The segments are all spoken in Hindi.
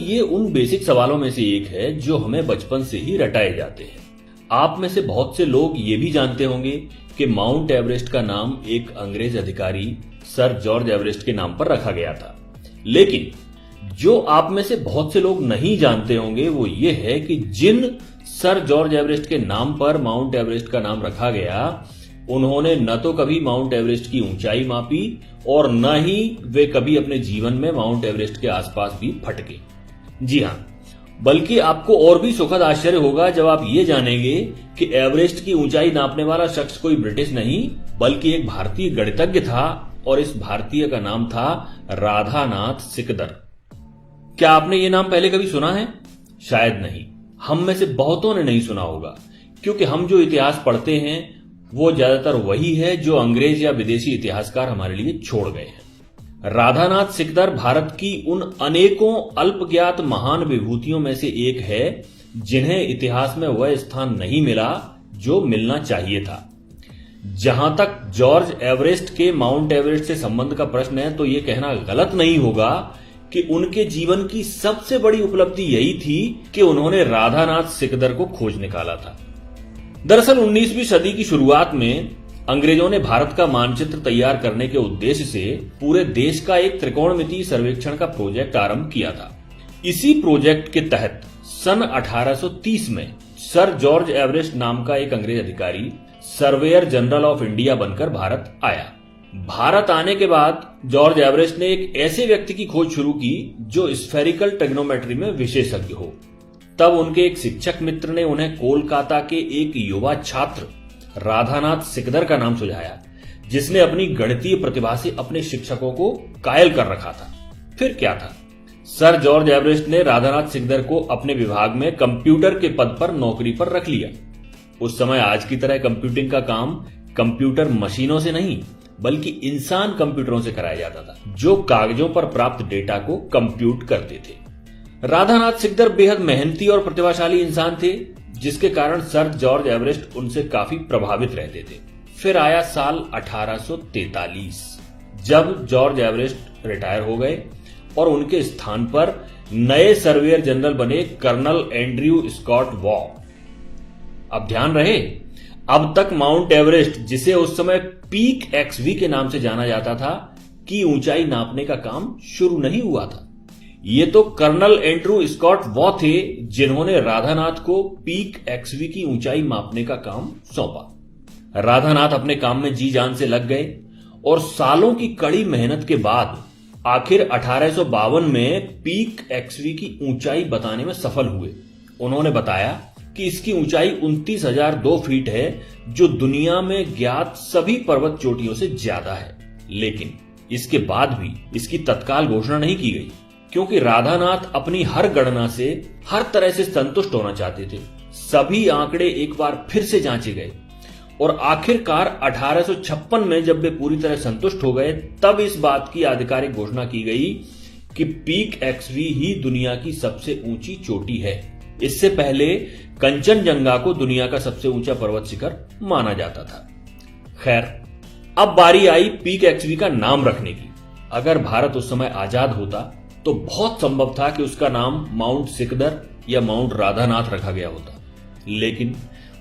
ये उन बेसिक सवालों में से एक है जो हमें बचपन से ही रटाए जाते हैं। आप में से बहुत से लोग ये भी जानते होंगे कि माउंट एवरेस्ट का नाम एक अंग्रेज अधिकारी सर जॉर्ज एवरेस्ट के नाम पर रखा गया था। लेकिन जो आप में से बहुत से लोग नहीं जानते होंगे वो ये है कि जिन सर जॉर्ज एवरेस्ट के नाम पर माउंट एवरेस्ट का नाम रखा गया, उन्होंने न तो कभी माउंट एवरेस्ट की ऊंचाई मापी और न ही वे कभी अपने जीवन में माउंट एवरेस्ट के आसपास भी फटके। जी हां, बल्कि आपको और भी सुखद आश्चर्य होगा जब आप ये जानेंगे कि एवरेस्ट की ऊंचाई नापने वाला शख्स कोई ब्रिटिश नहीं बल्कि एक भारतीय गणितज्ञ था और इस भारतीय का नाम था राधानाथ सिकदर। क्या आपने ये नाम पहले कभी सुना है? शायद नहीं। हम में से बहुतों ने नहीं सुना होगा, क्योंकि हम जो इतिहास पढ़ते हैं वो ज्यादातर वही है जो अंग्रेज या विदेशी इतिहासकार हमारे लिए छोड़ गए हैं। राधानाथ सिकदर भारत की उन अनेकों अल्पज्ञात महान विभूतियों में से एक है जिन्हें इतिहास में वह स्थान नहीं मिला जो मिलना चाहिए था। जहां तक जॉर्ज एवरेस्ट के माउंट एवरेस्ट से संबंध का प्रश्न है तो यह कहना गलत नहीं होगा कि उनके जीवन की सबसे बड़ी उपलब्धि यही थी कि उन्होंने राधानाथ सिकदर को खोज निकाला था। दरअसल 19वीं सदी की शुरुआत में अंग्रेजों ने भारत का मानचित्र तैयार करने के उद्देश्य से पूरे देश का एक त्रिकोणमितीय सर्वेक्षण का प्रोजेक्ट आरंभ किया था। इसी प्रोजेक्ट के तहत सन 1830 में सर जॉर्ज एवरेस्ट नाम का एक अंग्रेज अधिकारी सर्वेयर जनरल ऑफ इंडिया बनकर भारत आया। भारत आने के बाद जॉर्ज एवरेस्ट ने एक ऐसे व्यक्ति की खोज शुरू की जो स्फेरिकल ट्रिग्नोमेट्री में विशेषज्ञ हो। तब उनके एक शिक्षक मित्र ने उन्हें कोलकाता के एक युवा छात्र राधानाथ सिकदर का नाम सुझाया, जिसने अपनी गणितीय प्रतिभा से अपने शिक्षकों को कायल कर रखा था। फिर क्या था, सर जॉर्ज एवरेस्ट ने राधानाथ सिकदर को अपने विभाग में कंप्यूटर के पद पर नौकरी पर रख लिया। उस समय आज की तरह कंप्यूटिंग का काम कंप्यूटर मशीनों से नहीं बल्कि इंसान कंप्यूटरों से कराया जाता था, जो कागजों पर प्राप्त डेटा को कंप्यूट करते थे। राधानाथ सिकदर बेहद मेहनती और प्रतिभाशाली इंसान थे, जिसके कारण सर जॉर्ज एवरेस्ट उनसे काफी प्रभावित रहते थे। फिर आया साल 1843, जब जॉर्ज एवरेस्ट रिटायर हो गए और उनके स्थान पर नए सर्वेयर जनरल बने कर्नल एंड्रयू स्कॉट वॉ। अब ध्यान रहे, अब तक माउंट एवरेस्ट, जिसे उस समय पीक एक्सवी के नाम से जाना जाता था, की ऊंचाई नापने का काम शुरू नहीं हुआ था। ये तो कर्नल एंड्रयू स्कॉट वॉ थे जिन्होंने राधानाथ को पीक एक्सवी की ऊंचाई मापने का काम सौंपा। राधानाथ अपने काम में जी जान से लग गए और सालों की कड़ी मेहनत के बाद आखिर 1852 में पीक एक्सवी की ऊंचाई बताने में सफल हुए। उन्होंने बताया कि इसकी ऊंचाई 29,002 फीट है, जो दुनिया में ज्ञात सभी पर्वत चोटियों से ज्यादा है। लेकिन इसके बाद भी इसकी तत्काल घोषणा नहीं की गई, क्योंकि राधानाथ अपनी हर गणना से हर तरह से संतुष्ट होना चाहते थे। सभी आंकड़े एक बार फिर से जांचे गए और आखिरकार 1856 में जब वे पूरी तरह संतुष्ट हो गए, तब इस बात की आधिकारिक घोषणा की गई कि पीक एक्सवी ही दुनिया की सबसे ऊंची चोटी है। इससे पहले कंचनजंगा को दुनिया का सबसे ऊंचा पर्वत शिखर माना जाता था। खैर, अब बारी आई पीक एक्सवी का नाम रखने की। अगर भारत उस समय आजाद होता तो बहुत संभव था कि उसका नाम माउंट सिकदर या माउंट राधानाथ रखा गया होता, लेकिन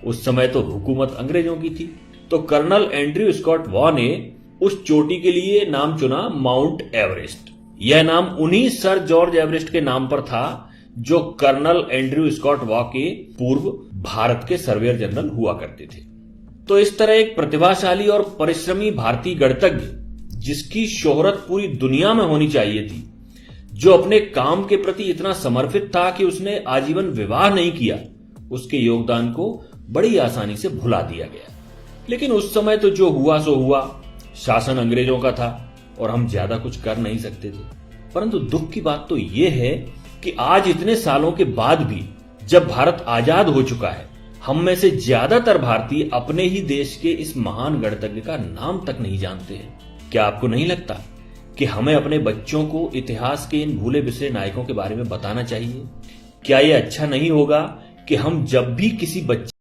उस समय तो हुकूमत अंग्रेजों की थी। तो कर्नल एंड्रयू स्कॉट वॉ ने उस चोटी के लिए नाम चुना माउंट एवरेस्ट। यह नाम उन्हीं सर जॉर्ज एवरेस्ट के नाम पर था जो कर्नल एंड्रयू स्कॉट वॉ के पूर्व भारत के सर्वेयर जनरल हुआ करते थे। तो इस तरह एक प्रतिभाशाली और परिश्रमी भारतीय गणितज्ञ, जिसकी शोहरत पूरी दुनिया में होनी चाहिए थी, जो अपने काम के प्रति इतना समर्पित था कि उसने आजीवन विवाह नहीं किया, उसके योगदान को बड़ी आसानी से भुला दिया गया। लेकिन उस समय तो जो हुआ सो हुआ, शासन अंग्रेजों का था और हम ज्यादा कुछ कर नहीं सकते थे। परंतु दुख की बात तो यह है कि आज इतने सालों के बाद भी, जब भारत आजाद हो चुका है, हम में से ज्यादातर भारतीय अपने ही देश के इस महान गणितज्ञ का नाम तक नहीं जानते हैं। क्या आपको नहीं लगता कि हमें अपने बच्चों को इतिहास के इन भूले बिसरे नायकों के बारे में बताना चाहिए? क्या यह अच्छा नहीं होगा कि हम जब भी किसी बच्चे